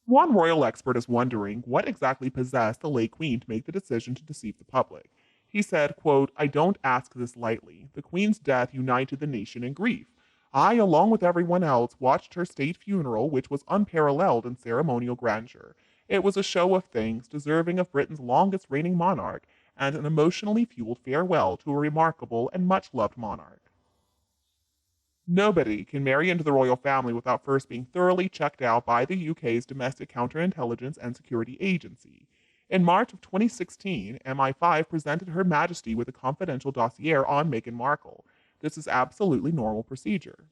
One royal expert is wondering what exactly possessed the late queen to make the decision to deceive the public. He said, quote, "I don't ask this lightly. The queen's death united the nation in grief. I, along with everyone else, watched her state funeral, which was unparalleled in ceremonial grandeur. It was a show of thanks, deserving of Britain's longest reigning monarch, and an emotionally fueled farewell to a remarkable and much loved monarch." Nobody can marry into the royal family without first being thoroughly checked out by the UK's Domestic Counterintelligence and Security Agency. In March of 2016, MI5 presented Her Majesty with a confidential dossier on Meghan Markle. This is absolutely normal procedure.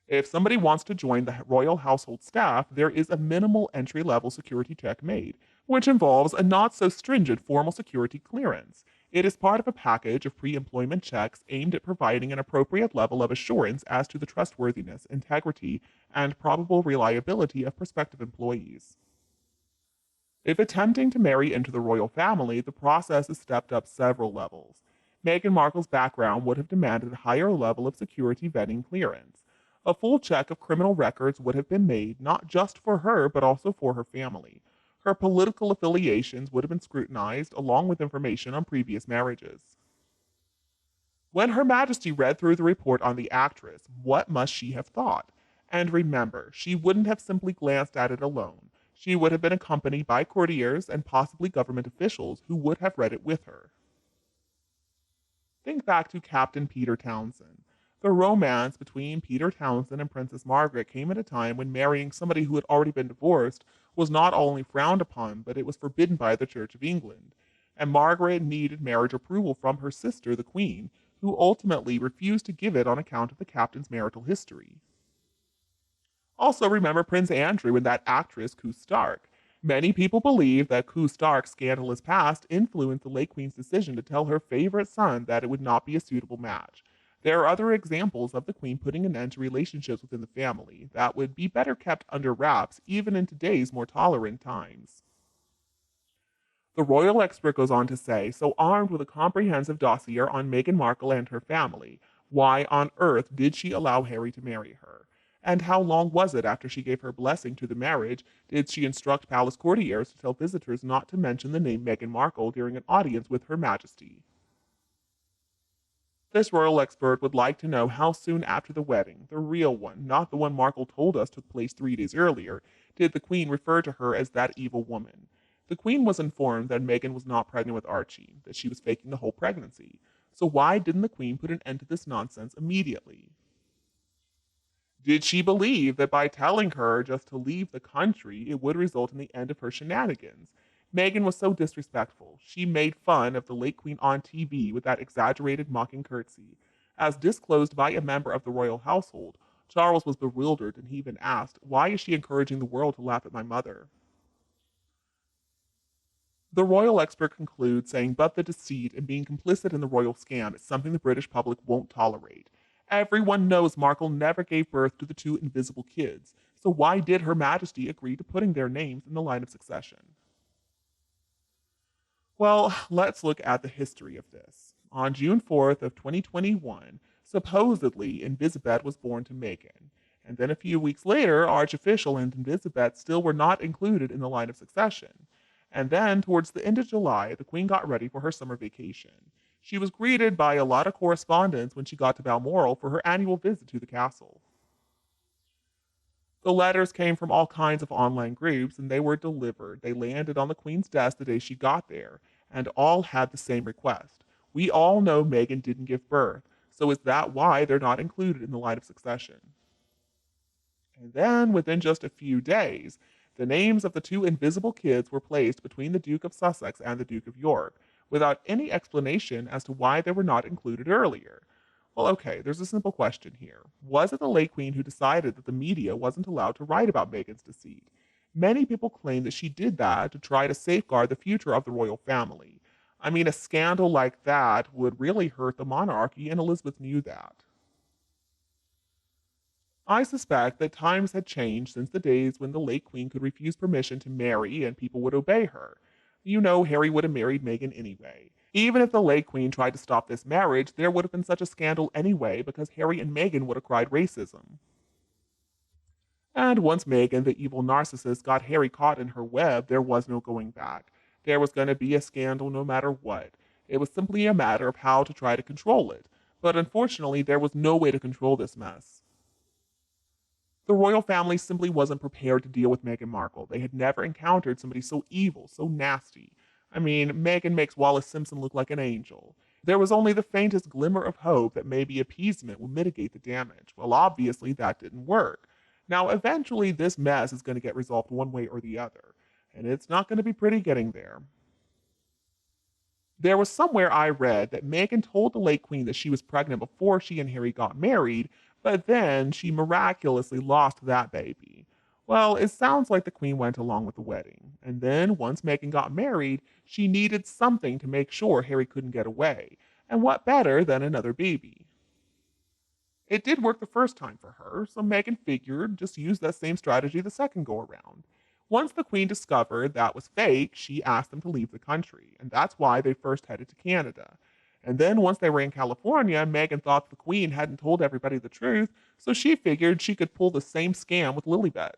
If somebody wants to join the royal household staff, there is a minimal entry level security check made, which involves a not so stringent formal security clearance. It is part of a package of pre employment checks aimed at providing an appropriate level of assurance as to the trustworthiness, integrity, and probable reliability of prospective employees. If attempting to marry into the royal family, the process is stepped up several levels. Meghan Markle's background would have demanded a higher level of security vetting clearance. A full check of criminal records would have been made, not just for her, but also for her family. Her political affiliations would have been scrutinized, along with information on previous marriages. When Her Majesty read through the report on the actress, what must she have thought? And remember, she wouldn't have simply glanced at it alone. She would have been accompanied by courtiers and possibly government officials who would have read it with her. Think back to Captain Peter Townsend. The romance between Peter Townsend and Princess Margaret came at a time when marrying somebody who had already been divorced was not only frowned upon, but it was forbidden by the Church of England. And Margaret needed marriage approval from her sister, the Queen, who ultimately refused to give it on account of the captain's marital history. Also, remember Prince Andrew and that actress, Koo Stark. Many people believe that Koo Stark's scandalous past influenced the late Queen's decision to tell her favorite son that it would not be a suitable match. There are other examples of the Queen putting an end to relationships within the family that would be better kept under wraps even in today's more tolerant times. The royal expert goes on to say, so armed with a comprehensive dossier on Meghan Markle and her family, why on earth did she allow Harry to marry her? And how long was it after she gave her blessing to the marriage did she instruct palace courtiers to tell visitors not to mention the name Meghan Markle during an audience with Her Majesty? This royal expert would like to know how soon after the wedding, the real one, not the one Markle told us took place 3 days earlier, did the Queen refer to her as that evil woman. The Queen was informed that Meghan was not pregnant with Archie, that she was faking the whole pregnancy. So why didn't the Queen put an end to this nonsense immediately? Did she believe that by telling her just to leave the country, it would result in the end of her shenanigans? Meghan was so disrespectful. She made fun of the late Queen on TV with that exaggerated mocking curtsy. As disclosed by a member of the royal household, Charles was bewildered and he even asked, "Why is she encouraging the world to laugh at my mother?" The royal expert concludes saying, but the deceit and being complicit in the royal scam is something the British public won't tolerate. Everyone knows Markle never gave birth to the two invisible kids, so why did Her Majesty agree to putting their names in the line of succession? Well, let's look at the history of this. On June 4th of 2021, supposedly Elizabeth was born to Meghan. And then a few weeks later, Archofficial and Elizabeth still were not included in the line of succession. And then, towards the end of July, the Queen got ready for her summer vacation. She was greeted by a lot of correspondence when she got to Balmoral for her annual visit to the castle. The letters came from all kinds of online groups and they were delivered. They landed on the Queen's desk the day she got there, and all had the same request. We all know Meghan didn't give birth, so is that why they're not included in the line of succession? And then, within just a few days, the names of the two invisible kids were placed between the Duke of Sussex and the Duke of York, without any explanation as to why they were not included earlier. Well, okay, there's a simple question here. Was it the late Queen who decided that the media wasn't allowed to write about Meghan's deceit? Many people claim that she did that to try to safeguard the future of the royal family. I mean, a scandal like that would really hurt the monarchy, and Elizabeth knew that. I suspect that times had changed since the days when the late Queen could refuse permission to marry and people would obey her. You know, Harry would have married Meghan anyway. Even if the late Queen tried to stop this marriage, there would have been such a scandal anyway because Harry and Meghan would have cried racism. And once Meghan, the evil narcissist, got Harry caught in her web, there was no going back. There was going to be a scandal no matter what. It was simply a matter of how to try to control it. But unfortunately, there was no way to control this mess. The royal family simply wasn't prepared to deal with Meghan Markle. They had never encountered somebody so evil, so nasty. I mean, Meghan makes Wallace Simpson look like an angel. There was only the faintest glimmer of hope that maybe appeasement would mitigate the damage. Well, obviously, that didn't work. Now, eventually, this mess is going to get resolved one way or the other, and it's not going to be pretty getting there. There was somewhere I read that Meghan told the late queen that she was pregnant before she and Harry got married, but then she miraculously lost that baby. Well, it sounds like the queen went along with the wedding. And then, once Meghan got married, she needed something to make sure Harry couldn't get away. And what better than another baby? It did work the first time for her, so Meghan figured just use that same strategy the second go around. Once the queen discovered that was fake, she asked them to leave the country, and that's why they first headed to Canada. And then once they were in California, Meghan thought the queen hadn't told everybody the truth, so she figured she could pull the same scam with Lilibet.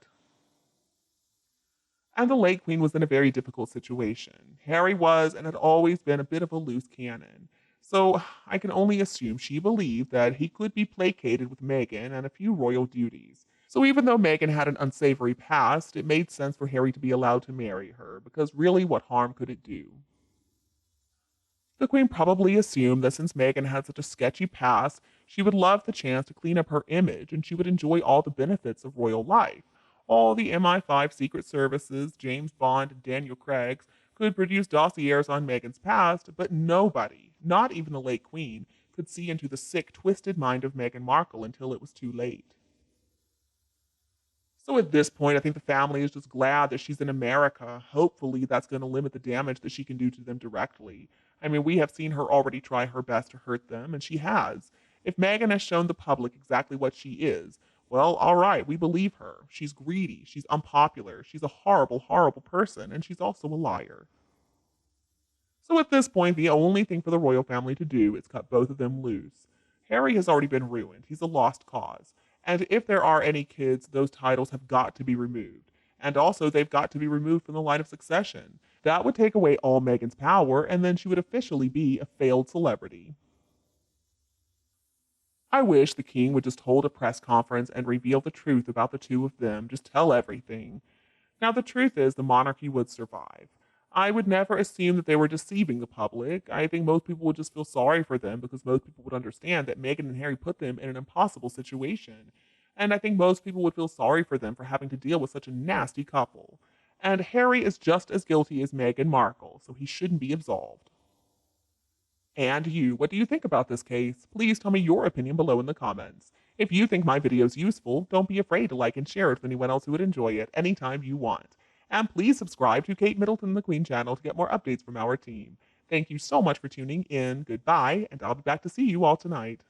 And the late queen was in a very difficult situation. Harry was and had always been a bit of a loose cannon. So I can only assume she believed that he could be placated with Meghan and a few royal duties. So even though Meghan had an unsavory past, it made sense for Harry to be allowed to marry her, because really what harm could it do? The queen probably assumed that since Meghan had such a sketchy past, she would love the chance to clean up her image and she would enjoy all the benefits of royal life. All the MI5 Secret Services, James Bond, and Daniel Craig's could produce dossiers on Meghan's past, but nobody, not even the late queen, could see into the sick, twisted mind of Meghan Markle until it was too late. So at this point, I think the family is just glad that she's in America. Hopefully, that's going to limit the damage that she can do to them directly. I mean, we have seen her already try her best to hurt them, and she has. If Meghan has shown the public exactly what she is, well, all right, we believe her. She's greedy, she's unpopular, she's a horrible, horrible person, and she's also a liar. So at this point, the only thing for the royal family to do is cut both of them loose. Harry has already been ruined, he's a lost cause. And if there are any kids, those titles have got to be removed. And also, they've got to be removed from the line of succession. That would take away all Meghan's power, and then she would officially be a failed celebrity. I wish the king would just hold a press conference and reveal the truth about the two of them, just tell everything. Now, the truth is, the monarchy would survive. I would never assume that they were deceiving the public. I think most people would just feel sorry for them because most people would understand that Meghan and Harry put them in an impossible situation. And I think most people would feel sorry for them for having to deal with such a nasty couple. And Harry is just as guilty as Meghan Markle, so he shouldn't be absolved. And you, what do you think about this case? Please tell me your opinion below in the comments. If you think my video is useful, don't be afraid to like and share it with anyone else who would enjoy it anytime you want. And please subscribe to Kate Middleton and the Queen channel to get more updates from our team. Thank you so much for tuning in. Goodbye, and I'll be back to see you all tonight.